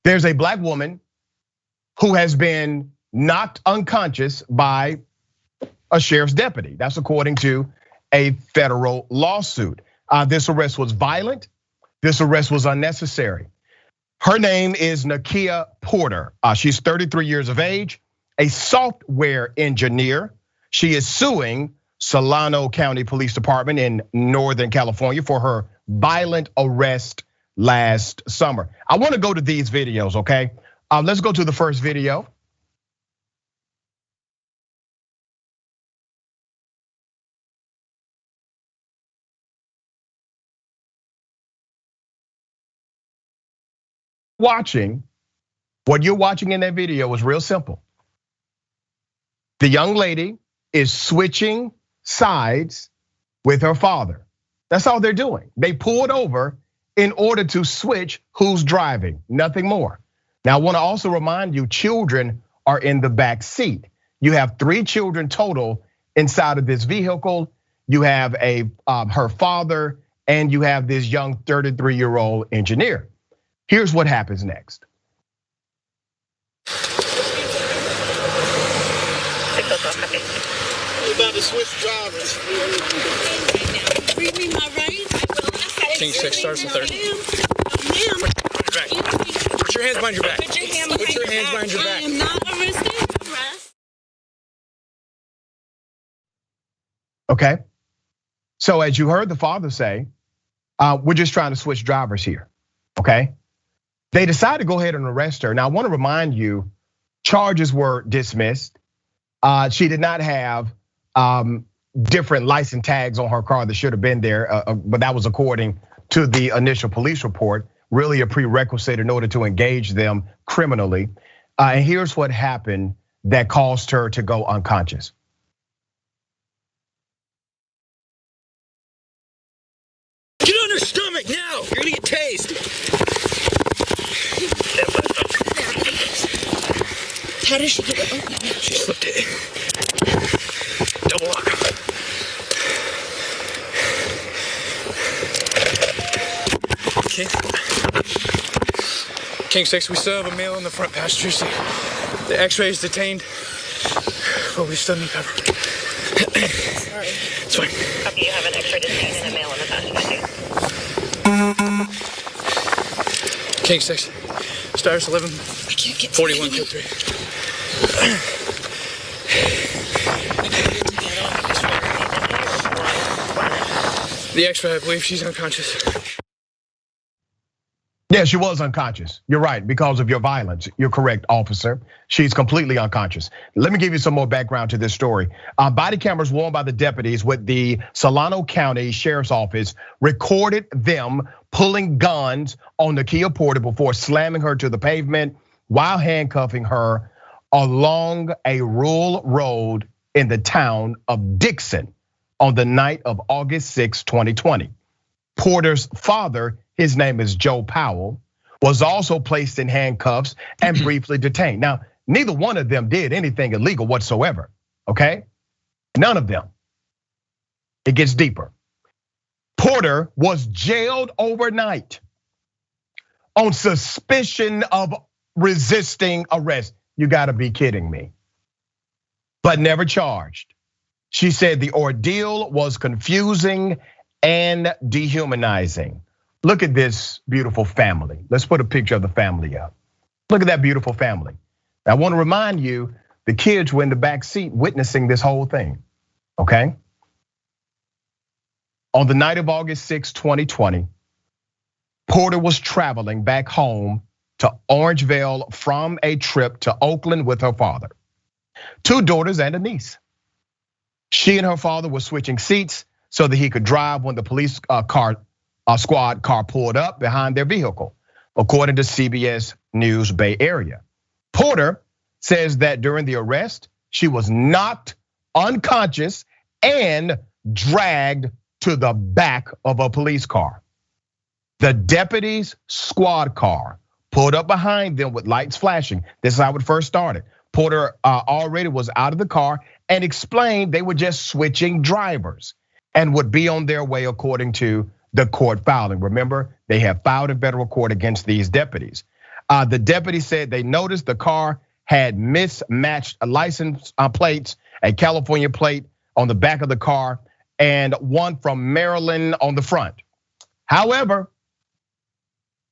There's a black woman who has been knocked unconscious by a sheriff's deputy. That's according to a federal lawsuit. This arrest was violent. This arrest was unnecessary. Her name is Nakia Porter. She's 33 years of age, a software engineer. She is suing Solano County Police Department in Northern California for her violent arrest last summer. I want to go to these videos, okay? Let's go to the first video. What you're watching in that video is real simple. The young lady is switching sides with her father. That's all they're doing. They pulled over in order to switch who's driving, nothing more. Now, I want to also remind you, children are in the back seat. You have 3 children total inside of this vehicle. You have her father, and you have this young 33-year-old engineer. Here's what happens next. We're about to switch drivers. Read me my rights. King 6 starts in 30. Put your hands behind your back. Put your hands behind your back. I am not arrested. Arrest. Okay. So as you heard the father say, we're just trying to switch drivers here, okay? They decided to go ahead and arrest her. Now, I want to remind you, charges were dismissed. She did not have different license tags on her car that should have been there, but that was according to the initial police report, really a prerequisite in order to engage them criminally. And here's what happened that caused her to go unconscious. Get on her stomach now. You're gonna get tased. How did she get it open? She slipped it. Double lock. Okay. King 6, we still have a male in the front passenger seat. The x-ray is detained, but we still need cover. Sorry. It's fine. Copy, you have an x-ray detained and a male in the passenger seat. King 6, stars 11, I can't get 41, code 3. The x-ray, I believe she's unconscious. Yeah, she was unconscious. You're right, because of your violence. You're correct, officer. She's completely unconscious. Let me give you some more background to this story. Body cameras worn by the deputies with the Solano County Sheriff's Office recorded them pulling guns on Nakia Porter before slamming her to the pavement while handcuffing her along a rural road in the town of Dixon on the night of August 6, 2020. Porter's father, his name is Joe Powell, was also placed in handcuffs and briefly detained. Now, neither one of them did anything illegal whatsoever, okay? None of them. It gets deeper. Porter was jailed overnight on suspicion of resisting arrest. You gotta be kidding me. But never charged. She said the ordeal was confusing and dehumanizing. Look at this beautiful family. Let's put a picture of the family up. Look at that beautiful family. I want to remind you, the kids were in the back seat witnessing this whole thing, okay? On the night of August 6, 2020, Porter was traveling back home to Orangevale from a trip to Oakland with her father, 2 daughters and a niece. She and her father were switching seats so that he could drive when the police squad car pulled up behind their vehicle, according to CBS News Bay Area. Porter says that during the arrest, she was knocked unconscious and dragged to the back of a police car. The deputy's squad car pulled up behind them with lights flashing. This is how it first started. Porter already was out of the car and explained they were just switching drivers and would be on their way according to the court filing. Remember, they have filed in federal court against these deputies. The deputy said they noticed the car had mismatched license plates, a California plate on the back of the car, and one from Maryland on the front. However,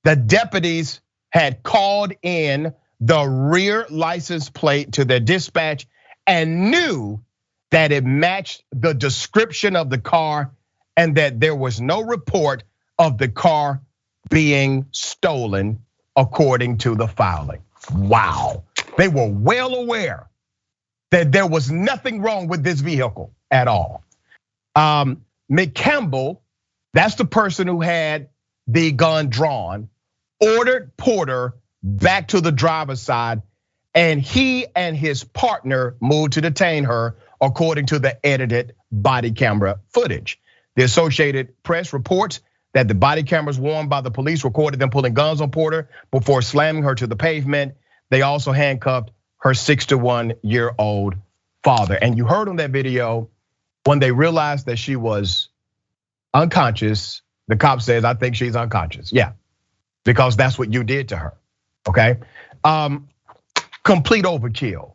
the deputies had called in the rear license plate to their dispatch and knew that it matched the description of the car and that there was no report of the car being stolen according to the filing. Wow. They were well aware that there was nothing wrong with this vehicle at all. McCampbell, that's the person who had the gun drawn, ordered Porter back to the driver's side, and he and his partner moved to detain her according to the edited body camera footage. The Associated Press reports that the body cameras worn by the police recorded them pulling guns on Porter before slamming her to the pavement. They also handcuffed her 61-year-old father. And you heard on that video, when they realized that she was unconscious, the cop says, I think she's unconscious. Yeah, because that's what you did to her, okay? Complete overkill,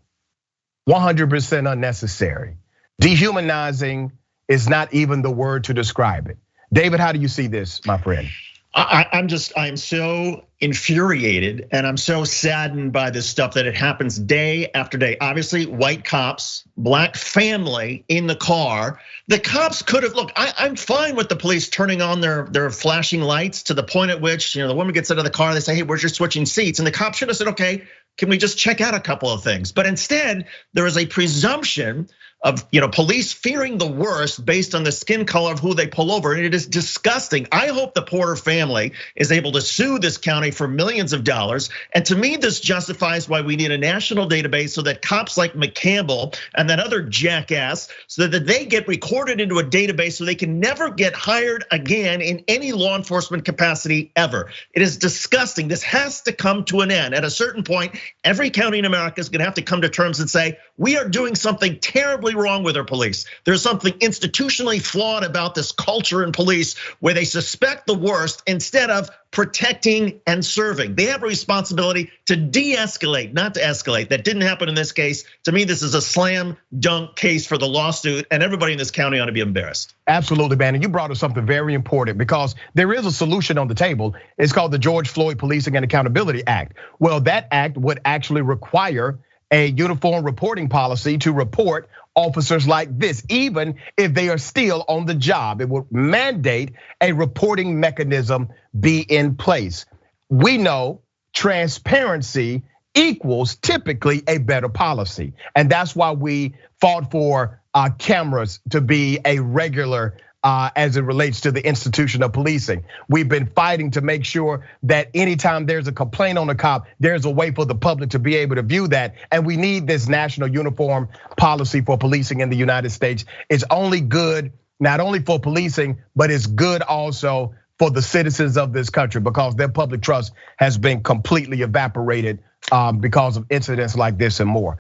100% unnecessary. Dehumanizing is not even the word to describe it. David, how do you see this, my friend? I'm so infuriated and I'm so saddened by this stuff that it happens day after day. Obviously, white cops, black family in the car. The cops could have, look, I'm fine with the police turning on their flashing lights to the point at which, the woman gets out of the car, they say, hey, we're just switching seats. And the cop should have said, okay, can we just check out a couple of things? But instead, there is a presumption of police fearing the worst based on the skin color of who they pull over, and it is disgusting. I hope the Porter family is able to sue this county for millions of dollars. And to me, this justifies why we need a national database so that cops like McCampbell and that other jackass, so that they get recorded into a database so they can never get hired again in any law enforcement capacity ever. It is disgusting. This has to come to an end. At a certain point, every county in America is gonna have to come to terms and say, we are doing something terribly wrong with our police. There's something institutionally flawed about this culture in police where they suspect the worst instead of protecting and serving. They have a responsibility to de-escalate, not to escalate. That didn't happen in this case. To me, this is a slam dunk case for the lawsuit, and everybody in this county ought to be embarrassed. Absolutely, man. And you brought up something very important because there is a solution on the table. It's called the George Floyd Policing and Accountability Act. Well, that act would actually require a uniform reporting policy to report officers like this, even if they are still on the job. It would mandate a reporting mechanism be in place. We know transparency equals typically a better policy. And that's why we fought for cameras to be a regular as it relates to the institution of policing. We've been fighting to make sure that anytime there's a complaint on a cop, there's a way for the public to be able to view that. And we need this national uniform policy for policing in the United States. It's only good, not only for policing, but it's good also for the citizens of this country because their public trust has been completely evaporated because of incidents like this and more.